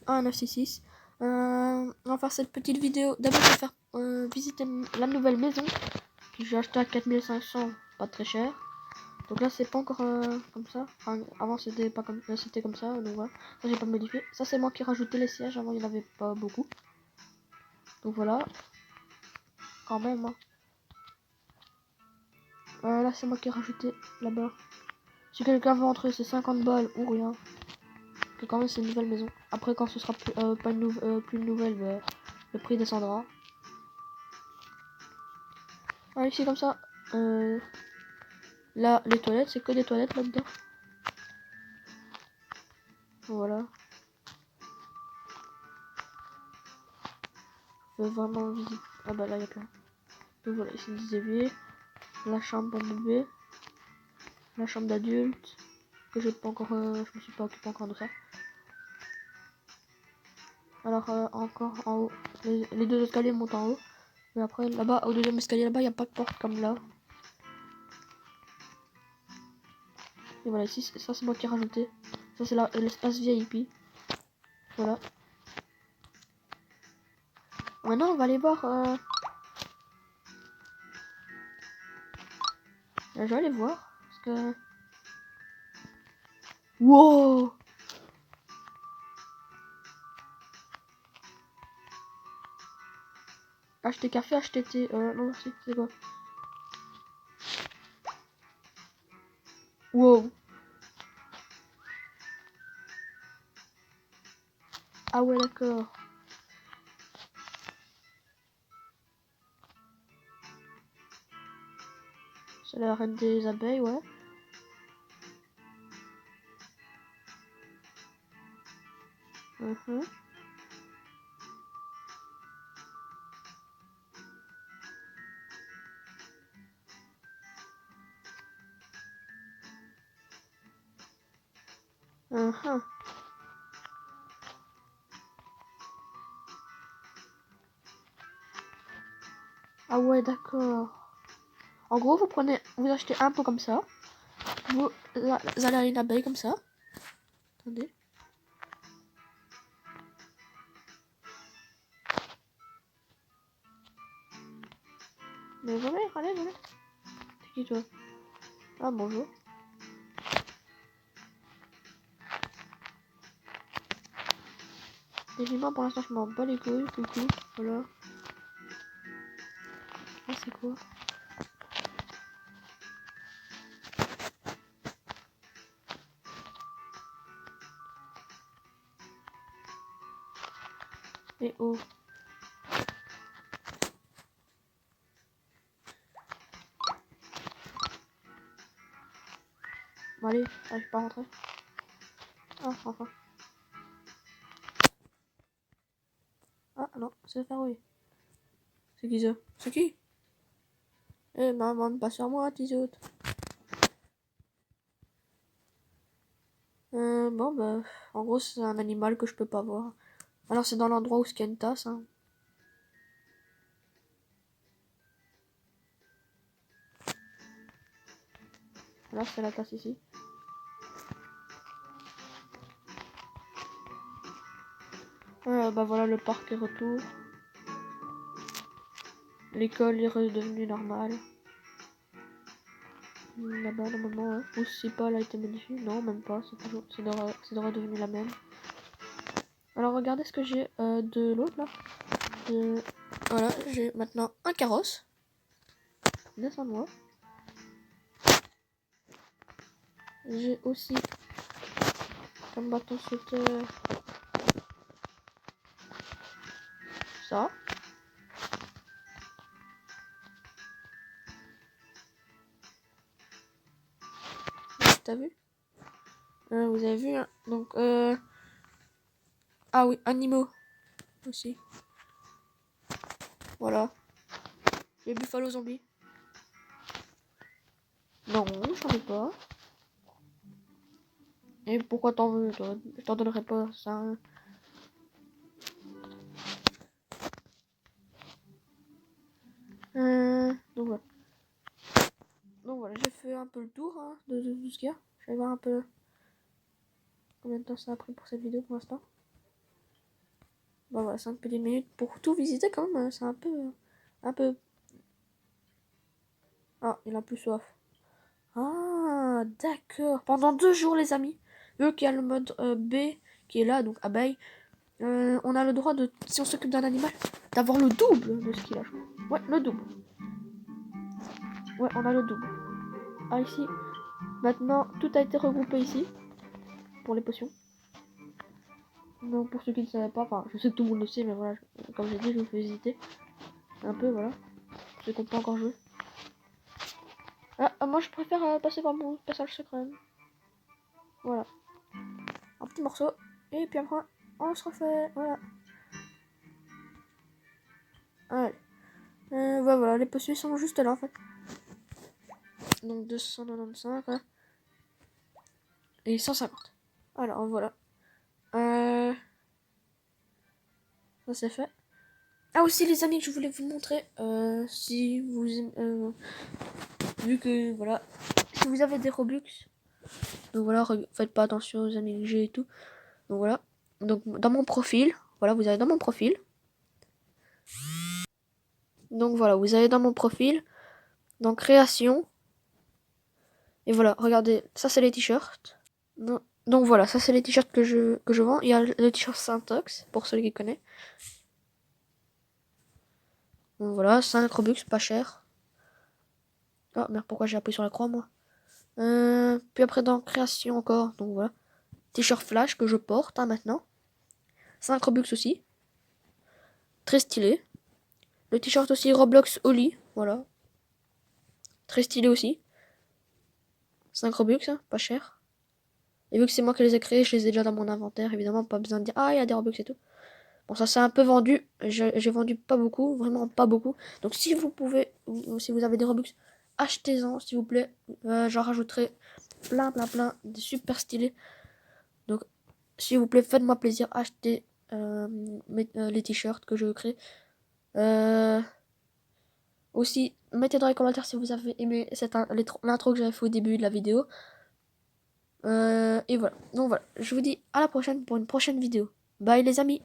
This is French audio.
un 966. On va faire cette petite vidéo. D'abord, je vais faire visiter la nouvelle maison que j'ai acheté à 4500, pas très cher. Donc là, c'est pas encore comme ça. Enfin, avant, c'était pas comme c'était comme ça. Donc voilà, ça j'ai pas modifié. Ça, c'est moi qui ai rajouté les sièges. Avant, il n'y en avait pas beaucoup. Donc voilà, quand même. Hein. Là, c'est moi qui ai rajouté là-bas. Si quelqu'un veut entrer, c'est 50 balles ou rien. Que quand même, c'est une nouvelle maison. Après, quand ce sera plus, pas plus une nouvelle, bah, le prix descendra. Ah, ici, comme ça. Là, les toilettes, c'est que des toilettes là-dedans. Voilà. Je veux vraiment visiter. Ah bah là, il y a plein. Donc voilà, ici, des éviers. La chambre pour bébé. La chambre d'adulte. Que j'ai pas encore. Je me suis pas occupé encore de ça. Alors, encore en haut. Les deux escaliers montent en haut. Mais après, là-bas, au deuxième escalier, là-bas, il n'y a pas de porte comme là. Et voilà, ici, ça, c'est moi qui ai rajouté. Ça, c'est l'espace VIP. Voilà. Maintenant, on va aller voir. Je vais aller voir. Parce que. Wow! Acheter café, acheter thé. Non, merci. C'est quoi? Wow! Ah ouais, d'accord. C'est la reine des abeilles, ouais. Ah ouais, d'accord. En gros, vous achetez un pot comme ça. Vous allez à une abeille comme ça. Attendez. Mais venez, allez, venez. C'est qui toi? Ah, bonjour. Les humains, pour l'instant, je m'en bats les couilles. Coucou. Voilà. Ah, c'est quoi? Et oh. Bon, allez, j'arrive pas à rentrer. Ah, enfin. Ah, non, c'est verrouillé. C'est qui ça? C'est qui? Eh, maman, pas sur moi, tes autres. Bon, bah, en gros, c'est un animal que je peux pas voir. Alors, c'est dans l'endroit où il y a une tasse, hein. Là, c'est la tasse ici. Bah voilà, le parc est retour. L'école est redevenue normale. Là-bas, normalement, hein. Ou si pas, elle a été modifiée. Non, même pas. C'est de redevenu la même. Alors, regardez ce que j'ai de l'autre, là. Voilà, j'ai maintenant un carrosse. Descends-moi. J'ai aussi comme bâton sauteur ça. T'as vu? Vous avez vu, hein? Donc, ah oui, animaux aussi. Voilà. Les buffalo zombies. Non, j'en ai pas. Et pourquoi t'en veux, toi? Je t'en donnerai pas, ça. Hein. Donc voilà. Donc voilà, j'ai fait un peu le tour hein, de tout ce qu'il y a. Je vais voir un peu combien de temps ça a pris pour cette vidéo pour l'instant. Bon, voilà, 5 petites minutes pour tout visiter quand même. C'est un peu... Ah, il a plus soif. Ah, d'accord. Pendant 2 jours, les amis. Vu qu'il y a le mode B qui est là, donc abeille. On a le droit de, si on s'occupe d'un animal, d'avoir le double de ce qu'il a. Ouais, le double. Ouais, on a le double. Ah, ici. Maintenant, tout a été regroupé ici. Pour les potions. Donc, pour ceux qui ne savaient pas, enfin, je sais que tout le monde le sait, mais voilà, comme j'ai dit, je vous fais visiter. Un peu, voilà. Ceux qui n'ont pas encore joué. Ah, moi, je préfère passer par mon passage secret. Voilà. Un petit morceau. Et puis après, on se refait. Voilà. Allez. Voilà, les potions sont juste là, en fait. Donc, 295, là. Et 150. Alors, voilà. Ça c'est fait. Ah aussi les amis, je voulais vous montrer, si vous vu que voilà, si vous avez des Robux, donc voilà, faites pas attention aux amis que j'ai et tout. Donc voilà, donc dans mon profil, voilà, vous allez dans mon profil. Donc voilà, vous allez dans mon profil, dans création. Et voilà, regardez, ça c'est les t-shirts. Donc voilà, ça c'est les t-shirts que je vends. Il y a le t-shirt Syntox, pour ceux qui connaissent. Donc voilà, 5 Robux, pas cher. Oh merde, pourquoi j'ai appuyé sur la croix moi? Puis après dans création encore, donc voilà. T-shirt flash que je porte maintenant. 5 Robux aussi. Très stylé. Le t-shirt aussi Roblox Oli, voilà. Très stylé aussi. 5 Robux, hein, pas cher. Et vu que c'est moi qui les ai créés, je les ai déjà dans mon inventaire, évidemment, pas besoin de dire ah il y a des Robux et tout. Bon ça c'est un peu vendu, j'ai vendu pas beaucoup, vraiment pas beaucoup. Donc si vous pouvez, si vous avez des Robux, achetez-en s'il vous plaît. J'en rajouterai plein, des super stylés. Donc s'il vous plaît, faites-moi plaisir, achetez les t-shirts que je crée. Aussi, mettez dans les commentaires si vous avez aimé l'intro que j'avais fait au début de la vidéo. Et voilà. Donc voilà, je vous dis à la prochaine pour une prochaine vidéo. Bye les amis.